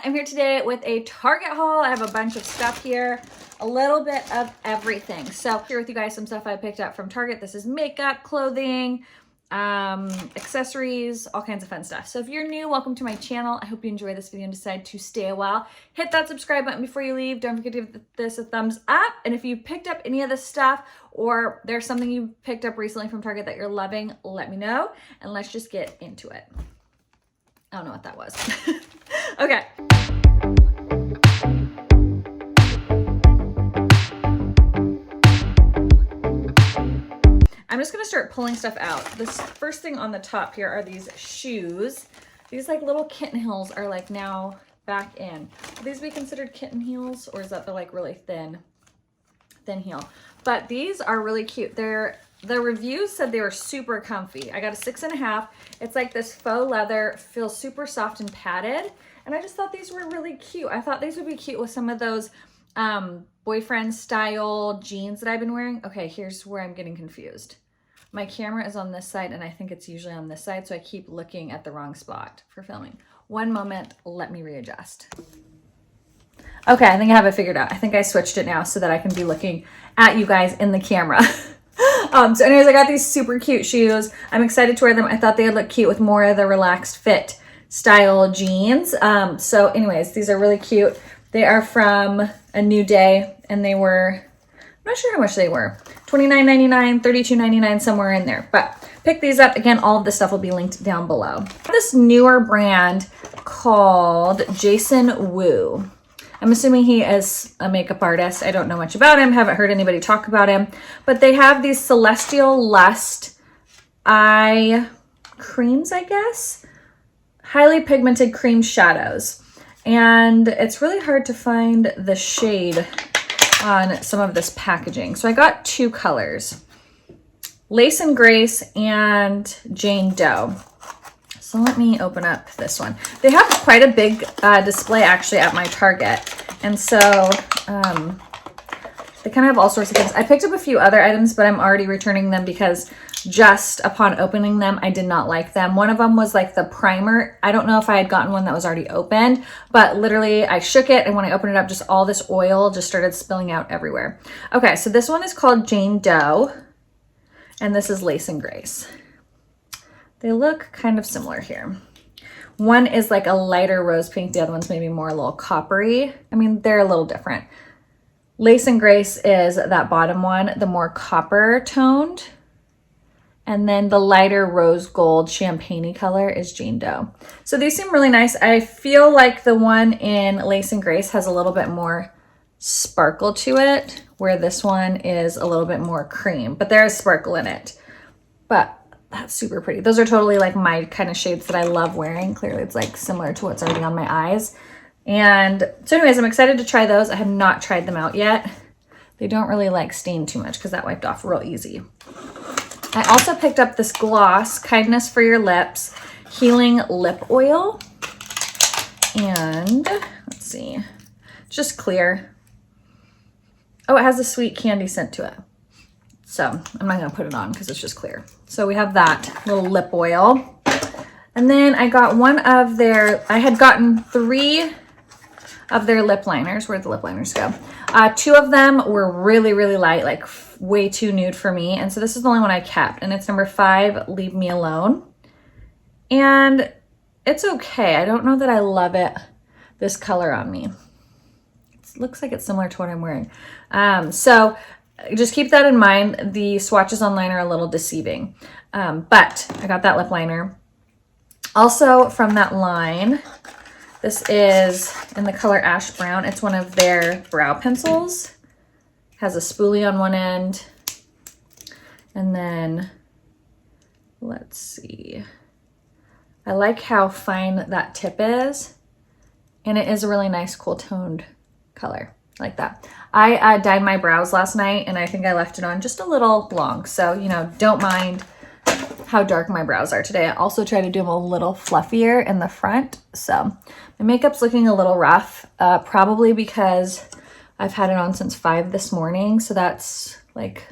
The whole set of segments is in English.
I'm here today with a Target haul. I have a bunch of stuff here, a little bit of everything. So here with you guys, some stuff I picked up from Target. This is makeup, clothing, accessories, all kinds of fun stuff. So if you're new, welcome to my channel. I hope you enjoy this video and decide to stay a while. Hit that subscribe button before you leave. Don't forget to give this a thumbs up. And if you picked up any of this stuff or there's something you picked up recently from Target that you're loving, let me know. And let's just get into it. I don't know what that was. Okay. I'm just gonna start pulling stuff out. This first thing on the top here are these shoes. These like little kitten heels are like now back in. Will these be considered kitten heels, or is that the like really thin heel? But these are really cute. The reviews said they were super comfy. I got a 6.5. It's like this faux leather, feels super soft and padded. And I just thought these were really cute. I thought these would be cute with some of those boyfriend style jeans that I've been wearing. Okay, here's where I'm getting confused. My camera is on this side and I think it's usually on this side, so I keep looking at the wrong spot for filming. One moment, let me readjust. Okay, I think I have it figured out. I think I switched it now so that I can be looking at you guys in the camera. So anyways, I got these super cute shoes. I'm excited to wear them. I thought they would look cute with more of the relaxed fit style jeans. So anyways, these are really cute. They are from A New Day and they were, I'm not sure how much they were. $29.99, $32.99, somewhere in there. But pick these up. Again, all of this stuff will be linked down below. This newer brand called Jason Wu. I'm assuming he is a makeup artist. I don't know much about him. Haven't heard anybody talk about him. But they have these Celestial Lust eye creams, I guess. Highly pigmented cream shadows. And it's really hard to find the shade on some of this packaging. So I got two colors. Lace and Grace and Jane Doe. So let me open up this one. They have quite a big display actually at my Target. And so they kind of have all sorts of things. I picked up a few other items, but I'm already returning them because just upon opening them, I did not like them. One of them was like the primer. I don't know if I had gotten one that was already opened, but literally I shook it. And when I opened it up, just all this oil just started spilling out everywhere. Okay, so this one is called Jane Doe. And this is Lace and Grace. They look kind of similar here. One is like a lighter rose pink. The other one's maybe more a little coppery. I mean, they're a little different. Lace and Grace is that bottom one, the more copper toned. And then the lighter rose gold champagne-y color is Jane Doe. So these seem really nice. I feel like the one in Lace and Grace has a little bit more sparkle to it, where this one is a little bit more cream, but there is sparkle in it. But that's super pretty. Those are totally like my kind of shades that I love wearing. Clearly it's like similar to what's already on my eyes. And so anyways, I'm excited to try those. I have not tried them out yet. They don't really like stain too much because that wiped off real easy. I also picked up this gloss, Kindness for Your Lips, Healing Lip Oil. And let's see, it's just clear. Oh, it has a sweet candy scent to it. So I'm not gonna put it on because it's just clear. So we have that little lip oil. And then I got one of their, I had gotten 3 of their lip liners. Where'd the lip liners go? 2 of them were really, really light, like way too nude for me. And so this is the only one I kept. And it's number 5, Leave Me Alone. And it's okay. I don't know that I love it, this color on me. It looks like it's similar to what I'm wearing. So just keep that in mind. The swatches online are a little deceiving, but I got that lip liner. Also from that line, this is in the color Ash Brown. It's one of their brow pencils. Has a spoolie on one end. And then, let's see. I like how fine that tip is. And it is a really nice cool toned color. Like that. I dyed my brows last night and I think I left it on just a little long. So, you know, don't mind how dark my brows are today. I also try to do them a little fluffier in the front. So my makeup's looking a little rough, probably because I've had it on since 5 this morning. So that's like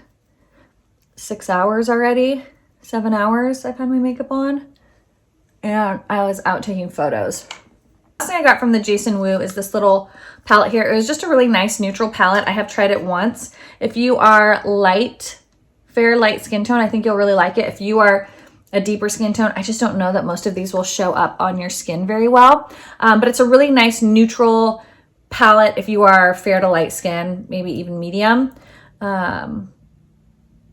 6 hours already, 7 hours I've had my makeup on. And I was out taking photos. Last thing I got from the Jason Wu is this little palette here. It was just a really nice neutral palette. I have tried it once. If you are fair light skin tone, I think you'll really like it. If you are a deeper skin tone, I just don't know that most of these will show up on your skin very well. But it's a really nice neutral palette if you are fair to light skin, maybe even medium.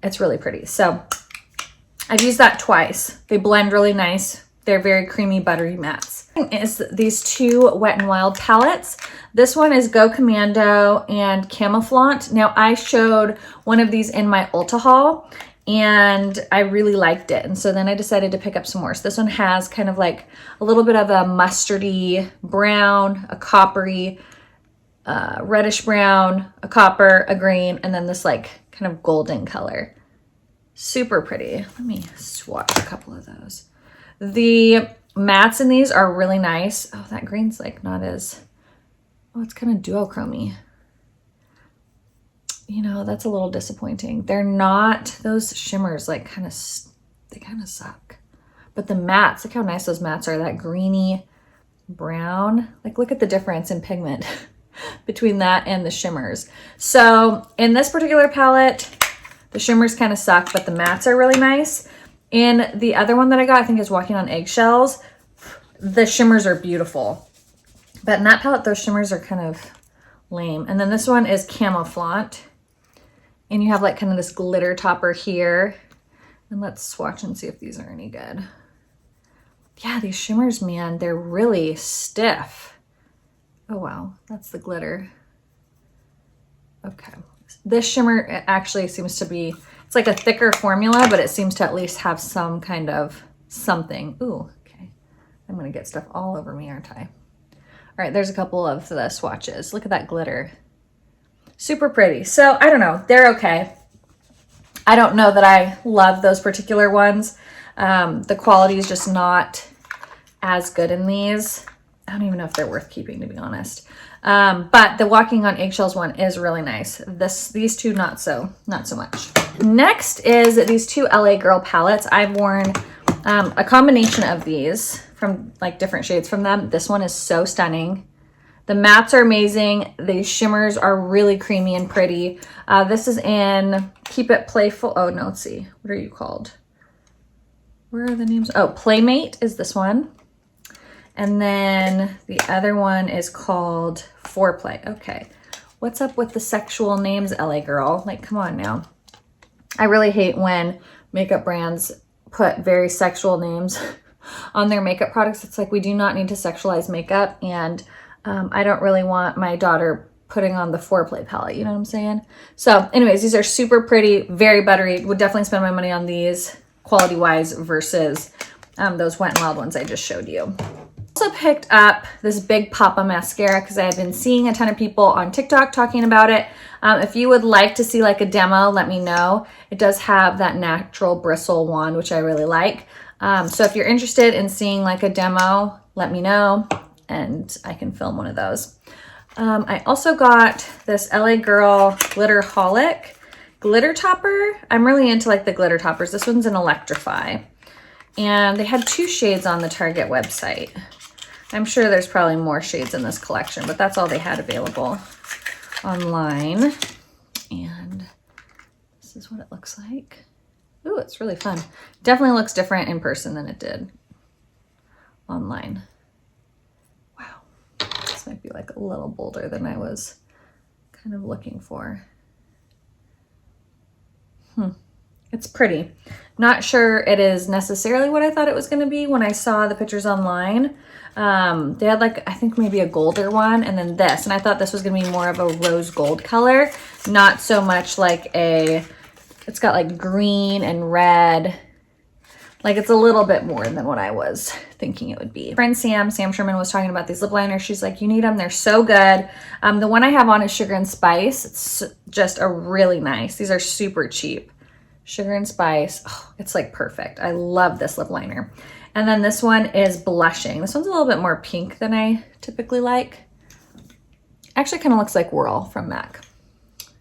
It's really pretty. So I've used that twice. They blend really nice. They're very creamy, buttery mattes. Is these two Wet n Wild palettes. This one is Go Commando and Camouflaunt. Now I showed one of these in my Ulta haul and I really liked it. And so then I decided to pick up some more. So this one has kind of like a little bit of a mustardy brown, a coppery, reddish brown, a copper, a green, and then this like kind of golden color. Super pretty. Let me swatch a couple of those. The mattes in these are really nice. Oh, that green's like not as, oh, it's kind of duochromy. You know, that's a little disappointing. They're not, those shimmers like they kind of suck. But the mattes, look how nice those mattes are. That greeny brown, like look at the difference in pigment between that and the shimmers. So in this particular palette, the shimmers kind of suck, but the mattes are really nice. In the other one that I got, I think is Walking on Eggshells, the shimmers are beautiful. But in that palette, those shimmers are kind of lame. And then this one is Camouflaunt. And you have like kind of this glitter topper here. And let's swatch and see if these are any good. Yeah, these shimmers, man, they're really stiff. Oh, wow, that's the glitter. Okay. This shimmer actually seems to be, it's like a thicker formula, but it seems to at least have some kind of something. Ooh, okay. I'm gonna get stuff all over me, aren't I? All right, there's a couple of the swatches. Look at that glitter. Super pretty. So I don't know, they're okay. I don't know that I love those particular ones. The quality is just not as good in these. I don't even know if they're worth keeping, to be honest. But the Walking on Eggshells one is really nice. These two, not so much. Next is these two LA Girl palettes. I've worn a combination of these from like different shades from them. This one is so stunning. The mattes are amazing. The shimmers are really creamy and pretty. This is in Keep It Playful. Oh, no, let's see. What are you called? Where are the names? Oh, Playmate is this one. And then the other one is called Foreplay. Okay. What's up with the sexual names, LA Girl? Like, come on now. I really hate when makeup brands put very sexual names on their makeup products. It's like, we do not need to sexualize makeup. And I don't really want my daughter putting on the Foreplay palette. You know what I'm saying? So anyways, these are super pretty, very buttery. Would definitely spend my money on these quality-wise versus those Wet n Wild ones I just showed you. Also picked up this Big Papa mascara because I had been seeing a ton of people on TikTok talking about it. If you would like to see like a demo, let me know. It does have that natural bristle wand, which I really like. So if you're interested in seeing like a demo, let me know and I can film one of those. I also got this LA Girl Glitterholic glitter topper. I'm really into like the glitter toppers. This one's an Electrify. And they had 2 shades on the Target website. I'm sure there's probably more shades in this collection, but that's all they had available online. And this is what it looks like. Ooh, it's really fun. Definitely looks different in person than it did online. Wow. This might be like a little bolder than I was kind of looking for. It's pretty. Not sure it is necessarily what I thought it was going to be when I saw the pictures online. They had like, I think maybe a golder one and then this. And I thought this was going to be more of a rose gold color. Not so much like it's got like green and red. Like it's a little bit more than what I was thinking it would be. Friend Sam Sherman was talking about these lip liners. She's like, you need them. They're so good. The one I have on is Sugar and Spice. It's just a really nice. These are super cheap. Sugar and Spice. Oh, it's like perfect. I love this lip liner. And then this one is Blushing. This one's a little bit more pink than I typically like. Actually kind of looks like Whirl from MAC.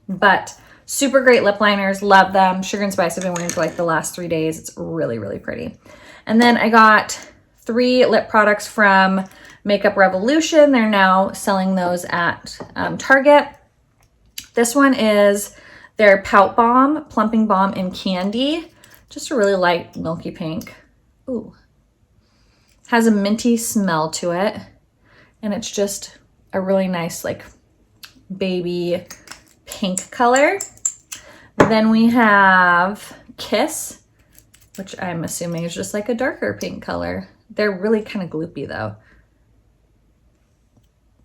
But super great lip liners. Love them. Sugar and Spice I've been wearing for like the last 3 days. It's really, really pretty. And then I got 3 lip products from Makeup Revolution. They're now selling those at Target. This one is their Pout Balm, Plumping Balm in Candy. Just a really light milky pink. Ooh. Has a minty smell to it. And it's just a really nice like baby pink color. Then we have Kiss, which I'm assuming is just like a darker pink color. They're really kind of gloopy though.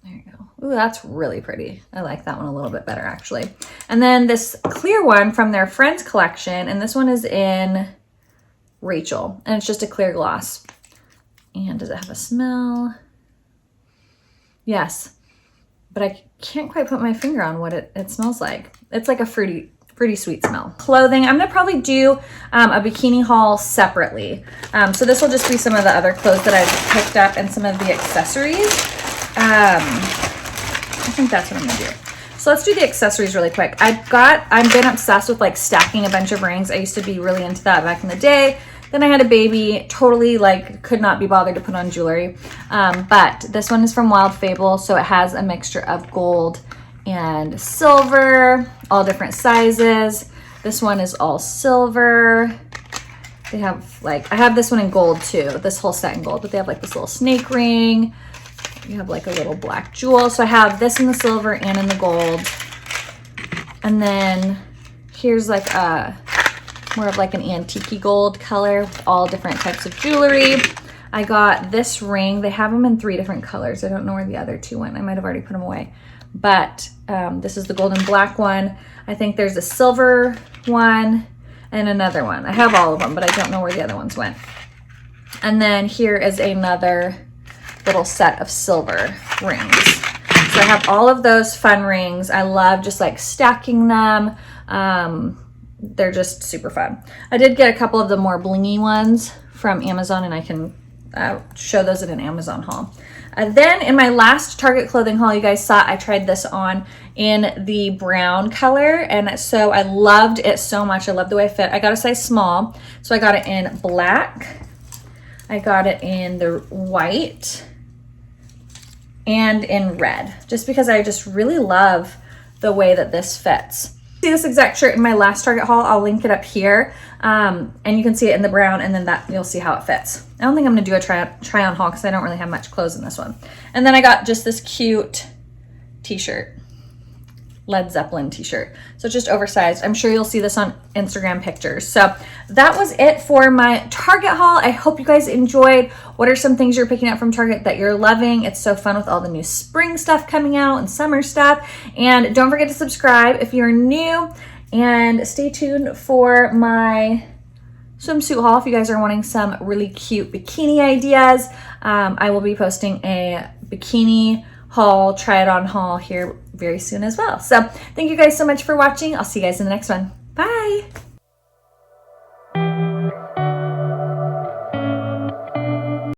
There you go. Ooh, that's really pretty. I like that one a little bit better actually. And then this clear one from their Friends collection, and this one is in Rachel, and it's just a clear gloss. And does it have a smell? Yes, but I can't quite put my finger on what it smells like. It's like a fruity sweet smell. Clothing, I'm gonna probably do a bikini haul separately. So this will just be some of the other clothes that I've picked up and some of the accessories. I think that's what I'm gonna do. So let's do the accessories really quick. I've been obsessed with like stacking a bunch of rings. I used to be really into that back in the day. Then I had a baby, totally like could not be bothered to put on jewelry. But this one is from Wild Fable, so it has a mixture of gold and silver, all different sizes. This one is all silver. They have like, I have this one in gold too, this whole set in gold, but they have like this little snake ring. You have like a little black jewel. So I have this in the silver and in the gold. And then here's like a more of like an antique gold color with all different types of jewelry. I got this ring. They have them in 3 different colors. I don't know where the other 2 went. I might have already put them away. But this is the gold and black one. I think there's a silver one and another one. I have all of them, but I don't know where the other ones went. And then here is another little set of silver rings. So I have all of those fun rings. I love just like stacking them. They're just super fun. I did get a couple of the more blingy ones from Amazon, and I can show those in an Amazon haul. Then in my last Target clothing haul, you guys saw I tried this on in the brown color, and so I loved it so much. I love the way it fit. I got a size small, so I got it in black. I got it in the white and in red, just because I just really love the way that this fits. See this exact shirt in my last Target haul. I'll link it up here, and you can see it in the brown, and then that you'll see how it fits. I don't think I'm gonna do a try on haul because I don't really have much clothes in this one. And then I got just this cute t-shirt, Led Zeppelin t-shirt. So it's just oversized. I'm sure you'll see this on Instagram pictures. So that was it for my Target haul. I hope you guys enjoyed. What are some things you're picking up from Target that you're loving? It's so fun with all the new spring stuff coming out and summer stuff. And don't forget to subscribe if you're new, and stay tuned for my swimsuit haul if you guys are wanting some really cute bikini ideas. I will be posting a bikini haul, try it on haul here very soon as well. So thank you guys so much for watching. I'll see you guys in the next one. Bye.